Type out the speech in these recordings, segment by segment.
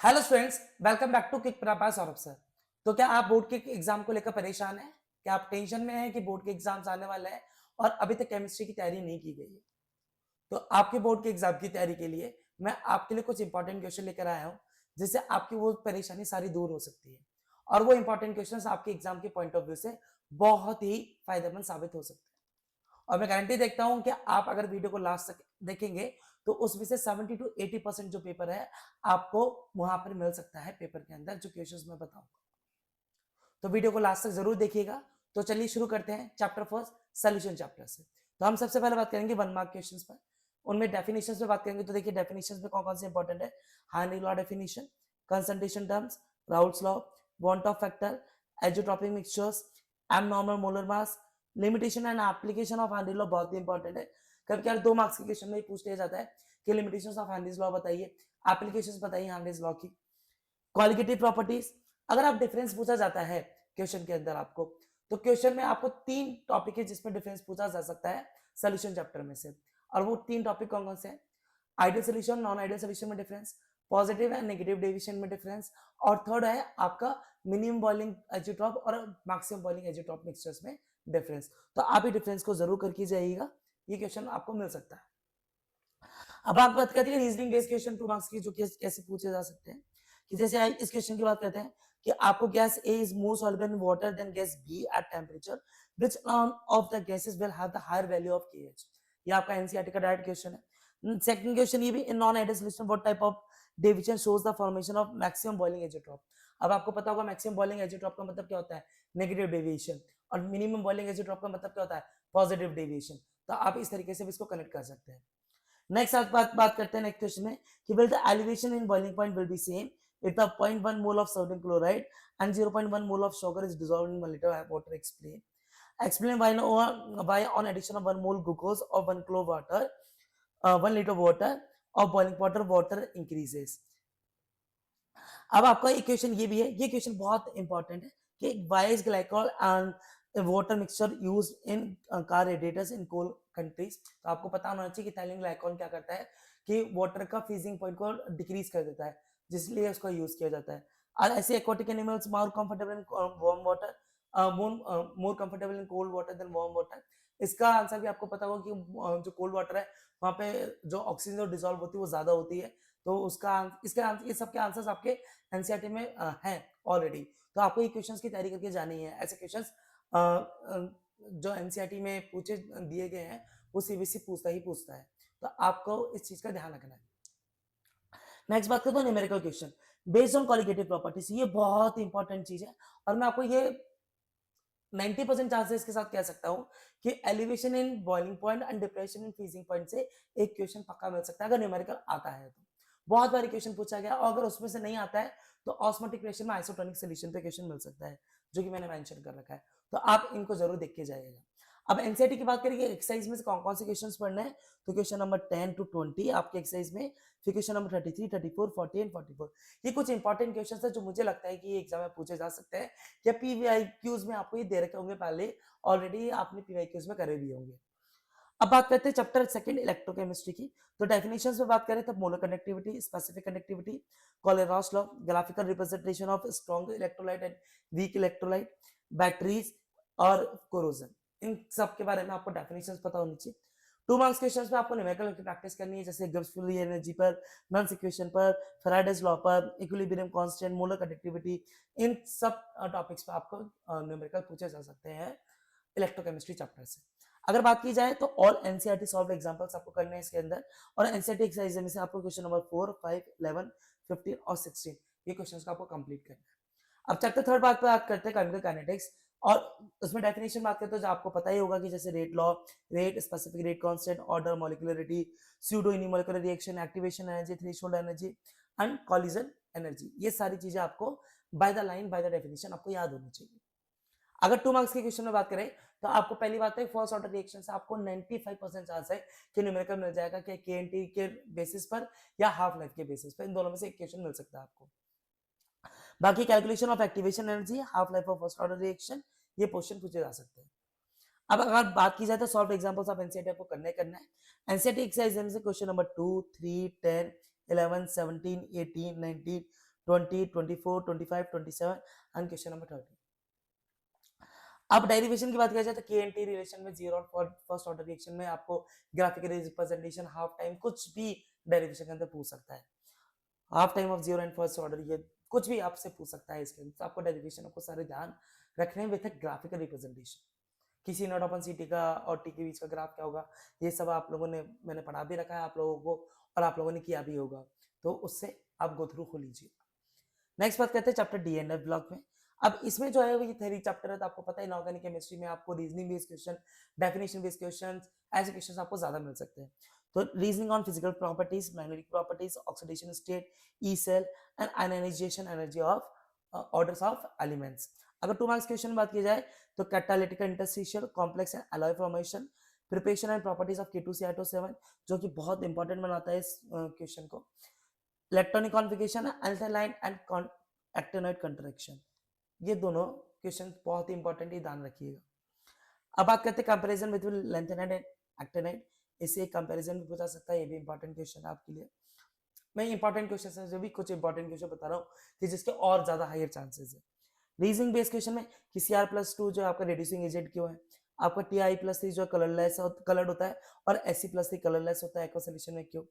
Hello students, welcome back to quick Prabhas Saurabh sir. तो क्या आप बोर्ड के एग्जाम को लेकर परेशान हैं? क्या आप टेंशन में हैं कि बोर्ड के एग्जाम्स आने वाले हैं और अभी तक केमिस्ट्री की तैयारी नहीं की गई है? तो आपके बोर्ड के एग्जाम की तैयारी के लिए मैं आपके लिए कुछ इंपॉर्टेंट क्वेश्चन लेकर आया हूँ, जिससे आपकी वो परेशानी सारी दूर हो सकती है। और वो इंपॉर्टेंट क्वेश्चन आपके एग्जाम के पॉइंट ऑफ व्यू से बहुत ही फायदेमंद साबित हो सकते हैं। और मैं गारंटी देखता हूं कि आप अगर वीडियो को लास्ट तक देखेंगे तो उसमें से 70 टू 80% जो पेपर है आपको वहां पर मिल सकता है पेपर के अंदर जो क्वेश्चंस मैं बताऊंगा। तो वीडियो को लास्ट तक जरूर देखिएगा। तो चलिए शुरू करते हैं चैप्टर फर्स्ट, सॉल्यूशन चैप्टर से। तो हम सबसे पहले बात करेंगे 1 मार्क क्वेश्चंस पर। उनमें डेफिनेशंस पे बात करेंगे। तो देखिए डेफिनेशंस में कौन कौन से इंपॉर्टेंट है। Henry law definition, concentration terms, Raoult's law, want of factor, azeotropic mixtures, abnormal molar mass, limitation and application of Henry law बहुत ही इंपॉर्टेंट है। कभी कभी 2 मार्क्स के क्वेश्चन में पूछ लिया जाता है कि लिमिटेशंस ऑफ हेनरीज लॉ बताइए, एप्लीकेशंस बताइए हेनरीज लॉ की। क्वालिटेटिव प्रॉपर्टीज, अगर आप डिफरेंस पूछा जाता है क्वेश्चन के अंदर आपको, तो क्वेश्चन में आपको 3 टॉपिक है जिसमें डिफरेंस पूछा जा सकता है सोल्यूशन चैप्टर में से। और वो 3 टॉपिक कौन कौन से हैं? Ideal solution, non ideal solution में difference, positive and negative deviation में डिफरेंस, और थर्ड है आपका मिनिमम बॉइलिंग एजिट्रॉप और मैक्सिमम बॉइलिंग एजिट्रॉप मिक्सचर्स में डिफरेंस। तो आप ये डिफरेंस को जरूर करके जाइएगा, ये क्वेश्चन आपको मिल सकता है। अब आप बात करते हैं रीजनिंग बेस्ड क्वेश्चन 2 मार्क्स की, जो कैसे पूछे जा सकते हैं। कि जैसे इस क्वेश्चन की बात करते हैं कि आपको gas A is more soluble in water than gas B at temperature, which one of the gases will have the higher value of KH. ये आपका एनसीईआरटी का डायरेक्ट क्वेश्चन है। सेकंड क्वेश्चन ये भी, in non ideal solution what type of deviation shows the formation of maximum boiling azeotrope. अब आपको पता होगा मैक्सिमम बॉइलिंग एजिट्रॉप का मतलब क्या होता है, नेगेटिव डेविएशन, और मिनिमम बॉइलिंग एजिट्रॉप का मतलब क्या होता है, पॉजिटिव डेविएशन। तो आप इस तरीके से भी इसको कनेक्ट कर सकते हैं। नेक्स्ट आप बात करते हैं नेक्स्ट क्वेश्चन में कि will the elevation in boiling point will be same if the 0.1 mole of sodium chloride and 0.1 mole of sugar is dissolved in 1 liter of water. Explain why on addition of 1 mole glucose or 1 kilo water 1 liter water of boiling water increases. अब आपका equation ये भी है, ये question बहुत important है कि why is glycol and water mixture used in car radiators in cold countries। तो आपको पता होना चाहिए कि इथाइलिन ग्लाइकॉल क्या करता है कि वाटर का फ्रीजिंग पॉइंट को डिक्रीज कर देता है, जिसलिए उसका यूज किया जाता है। और ऐसे aquatic animals more comfortable in warm water, more comfortable in cold water than warm water. इसका आंसर भी आपको पता होगा कि जो कोल्ड वाटर है वहां पे जो ऑक्सीजन जो डिसॉल्व होती है वो ज्यादा होती है। तो उसका ये सबके आंसर्स आपके एनसीईआरटी में हैं ऑलरेडी। तो आपको ये क्वेश्चंस की तैयारी करके जानी है। ऐसे क्वेश्चंस जो एनसीईआरटी में पूछे दिए गए हैं वो सीबीएसई पूछता ही पूछता है। तो आपको इस चीज का ध्यान रखना है। नेक्स्ट बात करते हैं numerical question based on qualitative properties. ये बहुत इंपॉर्टेंट चीज है और मैं आपको ये 90% चांसेस के साथ कह सकता हूं कि elevation in boiling point and depression in freezing point से एक क्वेश्चन पक्का मिल सकता है अगर न्यूमेरिकल आता है तो। बहुत बार क्वेश्चन पूछा गया और अगर उसमें से नहीं आता है तो ऑस्मोटिक क्वेश्चन में आइसोटोनिक सोल्यूशन पे क्वेश्चन मिल सकता है, जो कि मैंने मेंशन कर रखा है। तो आप इनको जरूर देख के जाइएगा। अब एनसीईआरटी की बात करेंगे एक्सरसाइज में से कौन कौन से क्वेश्चंस पढ़ने हैं। तो क्वेश्चन नंबर 10 टू 20 आपके एक्सरसाइज में, फिर क्वेश्चन नंबर 33, 34, 40 एंड 44। ये कुछ इंपॉर्टेंट क्वेश्चंस है जो मुझे लगता है कि ये एग्जाम में पूछे जा सकते हैं या पीवीआईक्यूज में आपको ये दे रखे होंगे पहले, ऑलरेडी आपने पीवाईक्यूज में करे भी होंगे। अब बात करते हैं चैप्टर सेकंड इलेक्ट्रोकेमिस्ट्री की। तो डेफिनेशंस में बात करें तो molar conductivity, specific conductivity, Kohlrausch law, graphical representation of strong electrolyte and weak electrolyte, batteries और कोरोजन, इन सब के बारे में आपको डेफिनेशंस पता होनी चाहिए। 2 मार्क्स क्वेश्चंस में आपको न्यूमेरिकल की प्रैक्टिस करनी है, जैसे गिब्स फ्री एनर्जी पर, नॉन्स इक्वेशन पर, फैराडेज लॉ पर, इक्विलिब्रियम कांस्टेंट, मोलर कंडक्टिविटी, इन सब टॉपिक्स पे आपको न्यूमेरिकल पूछे जा सकते हैं इलेक्ट्रोकेमिस्ट्री चैप्टर से। अगर बात की जाए तो ऑल एनसीईआरटी सॉल्व एग्जांपल्स आपको करने हैं इसके अंदर, और एनसीईआरटी एक्सरसाइज में से आपको क्वेश्चन नंबर 4, 5, 11, 15 और 16 ये क्वेश्चंस को आपको कंप्लीट करना है। अब चैप्टर थर्ड बात करते हैं केमिकल काइनेटिक्स, और उसमें डेफिनेशन बात करते हैं तो आपको पता ही होगा कि जैसे rate law, rate, specific rate constant, order, molecularity, pseudo unimolecular reaction, activation energy, threshold energy and collision energy, ये सारी चीजें आपको by the line by the definition आपको याद होनी चाहिए। अगर 2 मार्क्स के क्वेश्चन में बात करें तो आपको पहली बात है फर्स्ट ऑर्डर रिएक्शन से आपको 95% चांस है कि न्यूमेरिकल मिल जाएगा कि केएनटी के बेसिस पर या हाफ लाइफ के बेसिस पर, इन दोनों में से एक क्वेश्चन मिल सकता है आपको। बाकी calculation of activation energy, half life of first order reaction, ये क्वेश्चन पूछे जा सकते हैं। अब अगर बात की जाए तो सॉल्व एग्जांपल्स ऑफ एनसीईआरटी आपको करना है। एनसीईआरटी एक्सरसाइज में से question number 2, 3, 10, 11, 17, 18, 19, 20, 24, 25, 27 and question number 30। अब डेरिवेशन की बात किया जाए तो के एन टी रिलेशन में जीरो और फर्स्ट ऑर्डर रिएक्शन में आपको ग्राफिकल रिप्रेजेंटेशन, हाफ टाइम, कुछ भी डेरिवेशन के अंदर पूछ सकता है। Half time of zero and first order, ये कुछ भी आपसे पूछ सकता है इसके अंदर। तो आपको डेरिवेशन को सारे ध्यान रखने विद ग्राफिकल रिप्रेजेंटेशन। किसी नोट अपन सी टी का और टी के बीच का ग्राफ क्या होगा, ये सब आप लोगों ने, मैंने पढ़ा भी रखा है आप लोगों को और आप लोगों ने किया भी होगा, तो उससे आप गो थ्रू हो लीजिए। नेक्स्ट बात करते हैं chapter D and F block में। अब इसमें जो है वो ये थ्योरी चैप्टर है, तो आपको पता है इनऑर्गेनिक केमिस्ट्री में आपको reasoning based question, definition based question, ऐसे क्वेश्चन आपको ज्यादा मिल सकते हैं। तो reasoning on physical properties, magnetic properties, oxidation state, E cell and ionization energy of orders of elements. अगर 2 मार्क्स क्वेश्चन में बात की जाए तो catalytic interstitial complex and alloy formation, preparation and properties of K2CR7, जो कि बहुत इंपॉर्टेंट बनाता है इस क्वेश्चन को। Electronic configuration, alkaline and actinoid contraction, ये दोनों क्वेश्चन बहुत ही इंपॉर्टेंट है, ध्यान रखिएगा। अब बात करते हैं comparison between lanthanide and actinide. इसे एक कंपैरिजन भी पूछा सकता है, ये भी इंपॉर्टेंट क्वेश्चन है आपके लिए। मैं इंपॉर्टेंट क्वेश्चन है जो भी कुछ इंपॉर्टेंट क्वेश्चन बता रहा हूँ कि जिसके और ज्यादा हायर चांसेस है। रीजनिंग बेस्ड क्वेश्चन में कि Cr+2 जो आपका रिड्यूसिंग एजेंट क्यों है, आपका Ti+3 जो कलरलेस कलर्ड होता है और Sc+3 कलरलेस होता है एक्वा सॉल्यूशन में क्यों,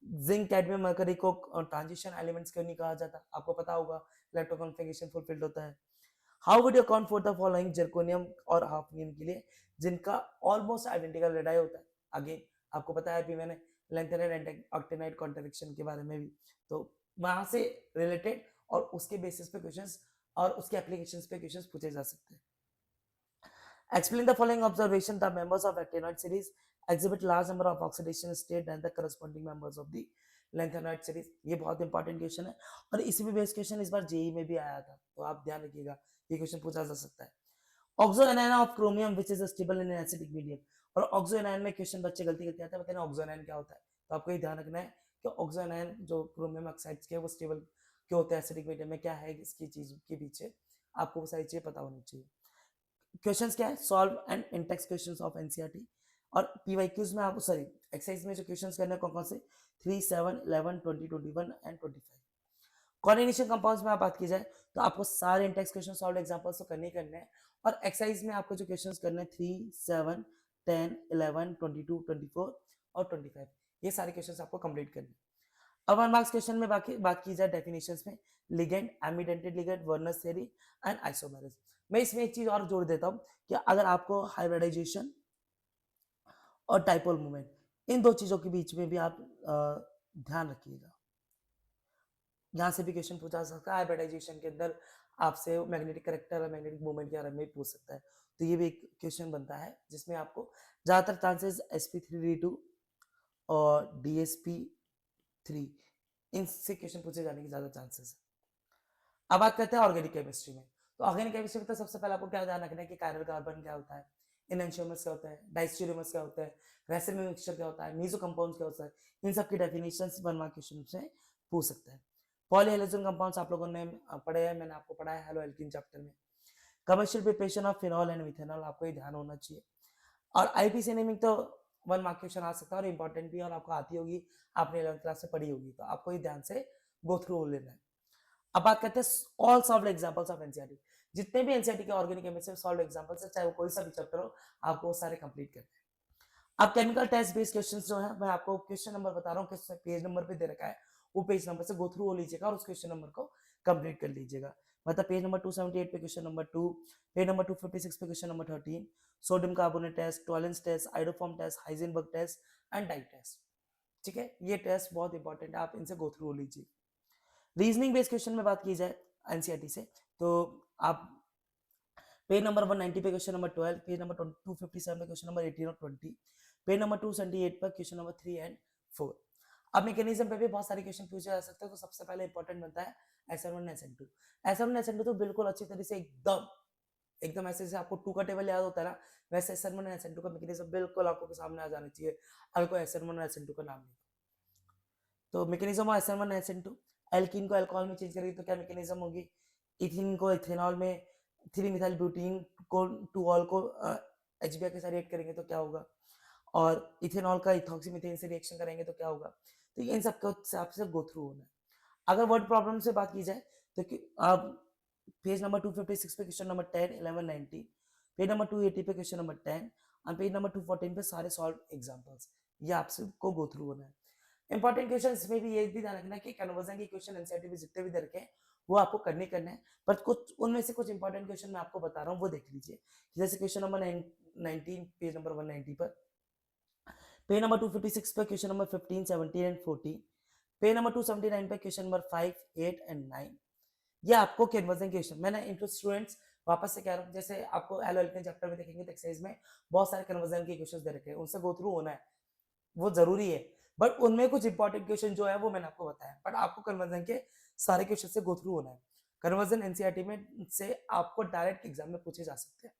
जिंक कैडमियम मरकरी को ट्रांजिशन एलिमेंट्स क्यों नहीं कहा जाता, आपको पता होगा इलेक्ट्रो कॉन्फ़िगरेशन फुलफिल्ड होता है। How would you account for the following zirconium और हाफनियम के लिए जिनका ऑलमोस्ट आइडेंटिकल रेडाई होता है। अगेन आपको पता है, अभी मैंने लैंथेनाइड एंड एक्टिनाइड कॉन्ट्रैक्शन के बारे में भी, तो वहां से रिलेटेड और उसके बेसिस पे क्वेश्चंस और उसके एप्लीकेशंस पे क्वेश्चंस पूछे जा सकते हैं। Explain the following observation: the members of actinoid series exhibit large number of oxidation state than the corresponding members of the lanthanide series। ये बहुत इंपॉर्टेंट क्वेश्चन है और इसी में बेस्ड क्वेश्चन इस बार जेई में भी आया था, तो आप ध्यान रखिएगा, ये क्वेश्चन पूछा जा सकता है। Oxo anion of chromium which is stable in acidic medium, और ऑक्सो एनायन में क्वेश्चन बच्चे गलती करते आते हैं, बताइए ऑक्सो एनायन क्या होता है, तो आपको ये ध्यान रखना है कि ऑक्सो एनायन जो क्रोमियम ऑक्साइड्स के वो स्टेबल क्यों होते हैं एसिडिक मीडियम में, क्या है इसकी चीज के पीछे, आपको वो सारी चीजें पता होनी चाहिए। क्वेश्चंस क्या है, solve and Intex questions of NCERT, और पीवाईक्यूज में आपको सॉरी एक्सरसाइज में जो क्वेश्चंस करने हैं कौन कौन से, 3, 7, 11, 20, 21 एंड 25। कोऑर्डिनेशन कंपाउंड्स में आप बात की जाए तो आपको सारे इंटेक्स क्वेश्चन सॉल्व एग्जांपल्स तो करने ही करने हैं, और एक्सरसाइज में आपको जो क्वेश्चंस करने हैं 3, 7, 10, 11, 22, 24 और 25, ये सारे क्वेश्चंस आपको कंप्लीट करने हैं। अब 1 मार्क्स क्वेश्चन में बात की जाए डेफिनेशंस में, ligand, ambidentate ligand, Werner's theory and isomerism. मैं इसमें एक चीज और जोड़ देता हूं कि अगर आपको हाइब्रिडाइजेशन और डाइपोल मूवमेंट, इन दो चीजों के बीच में भी आप ध्यान रखिएगा, यहां से भी क्वेश्चन पूछा सकता है। हाइब्रिडाइजेशन के अंदर आपसे मैग्नेटिक करेक्टर और मैग्नेटिक मूवमेंट के बारे में पूछ सकता है, तो ये भी एक क्वेश्चन बनता है जिसमें आपको ज्यादातर चांसेस sp3d2 और dsp3, इनसे क्वेश्चन पूछे जाने के ज्यादा चांसेस है। अब बात करते हैं ऑर्गेनिक केमिस्ट्री में, तो ऑर्गेनिक केमिस्ट्री में तो सबसे पहले आपको क्या ध्यान रखना है कि कायरल कार्बन क्या होता है, एनेंशियोमर्स क्या होता है, डाइस्टेरियोमर्स क्या होता है, रेसिन मिक्सचर क्या होता है, मीजो कंपाउंड्स क्या होता है, इन सब की डेफिनेशंस 1 मार्क क्वेश्चन से पूछ सकता है। पॉलीहेलोजन कंपाउंड्स आप लोगों ने पढ़े हैं, मैंने आपको पढ़ाया हेलो एल्कीन चैप्टर में। Commercial preparation of phenol and methanol, आपको ये ध्यान होना चाहिए। और आईपीसी नेमिंग तो 1 मार्क क्वेश्चन आ सकता है और इंपॉर्टेंट भी, और आपको आती होगी, आपने 11th क्लास से पढ़ी होगी, तो आपको ये ध्यान से गो थ्रू लेना है। अब बात करते हैं all solved examples of NCERT, जितने भी एनसीईआरटी के ऑर्गेनिक केमिस्ट्री सॉल्व्ड एग्जांपल्स है, चाहे वो कोई सा भी चैप्टर हो, आपको वो सारे कंप्लीट करने हैं। अब केमिकल टेस्ट बेस्ड क्वेश्चंस जो है, मैं आपको क्वेश्चन नंबर बता रहा हूँ, किस पेज नंबर पे दे रखा है, वो पेज नंबर से गो थ्रू हो लीजिएगा और उस क्वेश्चन नंबर को कंप्लीट कर लीजिएगा। मतलब पेज नंबर 278 पे क्वेश्चन नंबर 2, पेज नंबर 256 पे question number 13, sodium carbonate test, Tollens test, iodoform test, Heisenberg test and dye test. ठीक है, ये टेस्ट बहुत इंपॉर्टेंट है, आप इनसे गो थ्रू हो लीजिए। रीजनिंग बेस्ड क्वेश्चन में बात की जाए एनसीईआरटी से, तो आप पेज नंबर 190 पे क्वेश्चन नंबर 12, पेज नंबर 257 पे क्वेश्चन नंबर 18 और 20, पेज नंबर 278 पर क्वेश्चन नंबर 3 एंड 4। अब मैकेनिज्म पे भी बहुत सारे क्वेश्चन पूछे जा सकते हैं, तो सबसे पहले इंपॉर्टेंट बनता है SN1 SN2। SN1 SN2 तो बिल्कुल अच्छी तरह से एकदम ऐसे जैसे आपको 2 का टेबल याद होता है ना, वैसे SN1 और SN2 का मैकेनिज्म बिल्कुल आपको सामने आ जाना चाहिए, अगर कोई SN1 और SN2 का नाम नहीं। तो mechanism of SN1 SN2, alkene को अल्कोहल में चेंज करेंगे तो क्या मैकेनिज्म होगी, इथीन को इथेनॉल में, 3 मिथाइल ब्यूटीन को 2 ऑल को HBr के साथ रिएक्ट करेंगे तो क्या होगा, और इथेनॉल का इथॉक्सी मीथेन से रिएक्शन करेंगे तो क्या होगा, तो इन सब को आपसे गो थ्रू होना है। अगर वर्ड प्रॉब्लम से बात की जाए तो आप पेज नंबर 256 पे क्वेश्चन नंबर 10, 11, 19, पेज नंबर 280 पे क्वेश्चन नंबर 10 और पेज नंबर 214 पे सारे सॉल्व एग्जांपल्स, ये आपको गो थ्रू होना है। इंपॉर्टेंट क्वेश्चन इसमें भी ये भी ध्यान रखना कि कन्वर्जन के क्वेश्चन एनसीईआरटी में जितने भी दे रखे हैं वो आपको करने हैं, पर कुछ उनमें से कुछ इंपॉर्टेंट क्वेश्चन मैं आपको बता रहा हूँ वो देख लीजिए। जैसे क्वेश्चन नंबर 19 पेज नंबर 190 पर, पेज नंबर 256 पर question number 15, 17 and 14, page number 279 पे क्वेश्चन नंबर 5, 8 एंड 9, ये आपको कन्वर्जन क्वेश्चन मैंने इंटू स्टूडेंट्स वापस से कह रहा हूँ, जैसे आपको एलओएल के चैप्टर में देखेंगे तो एक्सरसाइज में बहुत सारे कन्वर्जन के क्वेश्चंस दे रखे हैं, उनसे गो थ्रू होना है, वो जरूरी है, बट उनमें कुछ इंपॉर्टेंट क्वेश्चन जो है वो मैंने आपको बताया, बट आपको कन्वर्जन के सारे क्वेश्चन से गो थ्रू होना है। कन्वर्जन एनसीईआरटी में से आपको डायरेक्ट एग्जाम में पूछे जा सकते हैं।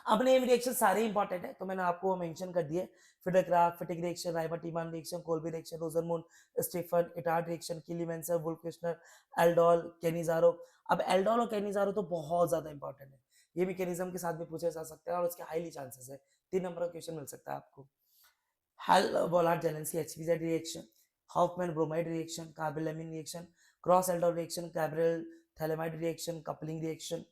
अब नेम रिएक्शन सारे इंपॉर्टेंट है तो मैंने आपको मेंशन कर दिए, Friedel Crafts, Fittig reaction, Reimer Tiemann reaction, Kolbe reaction, Rosenmund, Stephen, Etard reaction, Clemmensen, Wolff Kishner, aldol, Cannizzaro. अब एल्डोल और केनिज़ारो तो बहुत ज्यादा इंपॉर्टेंट है, ये मैकेनिज्म के साथ भी पूछे जा सकते हैं और उसके हाईली चांसेस है 3 नंबर का क्वेश्चन मिल सकता है आपको। Hell Volhard Zelinsky HBZ reaction, Hofmann bromide reaction, carbylamine reaction, cross aldol reaction, Gabriel phthalimide reaction, coupling reaction,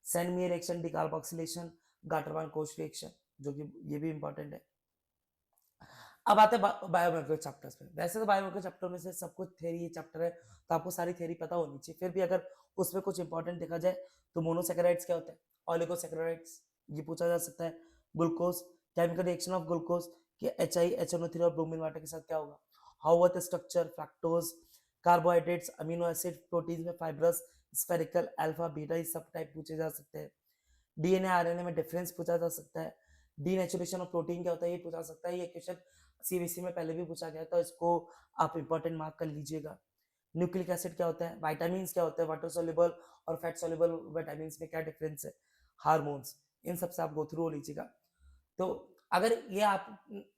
Sandmeyer reaction, decarboxylation, Gattermann Koch reaction, जो कि ये भी इंपॉर्टेंट है। अब आते हैं बायोमोलिकुलर चैप्टर्स पे। वैसे तो बायोमोलिकुलर चैप्टर में से सब कुछ थ्योरी चैप्टर है तो आपको सारी थ्योरी पता होनी चाहिए, फिर भी अगर उसमें कुछ इंपॉर्टेंट देखा जाए तो मोनोसैकेराइड्स क्या होता है, ऑलिगोसैकेराइड्स ये पूछा जा सकता है, glucose, chemical reaction of glucose कि HiHNO3 और ब्रोमीन वाटर के साथ क्या होगा, how worth structure, fructose, carbohydrates, amino acid, protein में फाइब्रस, स्फेरिकल, अल्फा, बीटा, ये सब टाइप पूछे जा सकते हैं। डीएनए आरएनए में डिफरेंस पूछा जा सकता है, डीनेचुरेशन ऑफ प्रोटीन क्या होता है ये पूछा सकता है, ये क्वेश्चन सीबीएसई में पहले भी पूछा गया था, इसको आप इंपॉर्टेंट मार्क कर लीजिएगा। न्यूक्लिक एसिड क्या होता है, विटामिन्स क्या होता है, वाटर सोल्यूबल और फैट सोल्यूबल विटामिन्स में क्या डिफरेंस है, हार्मोन्स, इन सब से आप गो थ्रू हो लीजिएगा। तो अगर ये आप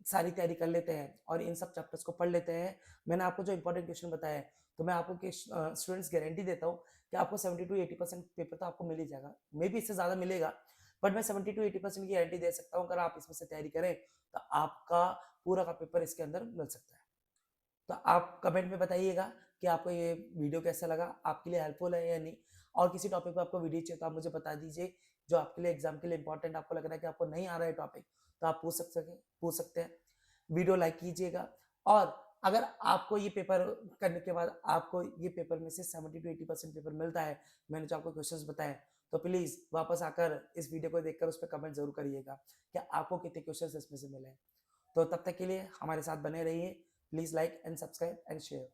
सारी तैयारी कर लेते हैं और इन सब चैप्टर्स को पढ़ लेते हैं, मैंने आपको जो इंपॉर्टेंट क्वेश्चन बताया है, तो मैं आपको स्टूडेंट्स गारंटी देता हूँ कि आपको 70 to 80% पेपर तो आपको मिल ही जाएगा, मे बी इससे ज्यादा मिलेगा, बट मैं 70 to 80% की गारंटी दे सकता हूँ, अगर आप इसमें से तैयारी करें तो आपका पूरा का पेपर इसके अंदर मिल सकता है। तो आप कमेंट में बताइएगा कि आपको ये वीडियो कैसा लगा, आपके लिए हेल्पफुल है या नहीं, और किसी टॉपिक पर आपको वीडियो चाहिए तो आप मुझे बता दीजिए, जो आपके लिए एग्जाम के लिए इंपॉर्टेंट आपको लग रहा है कि आपको नहीं आ रहा है टॉपिक, तो आप पूछ सकते हैं। वीडियो लाइक कीजिएगा, और अगर आपको ये पेपर करने के बाद आपको ये पेपर में से 70 to 80% पेपर मिलता है, मैंने जो आपको क्वेश्चंस बताए, तो प्लीज वापस आकर इस वीडियो को देखकर उस पर कमेंट जरूर करिएगा कि आपको कितने क्वेश्चंस इसमें से मिले। तो तब तक के लिए हमारे साथ बने रहिए, please like and subscribe and share.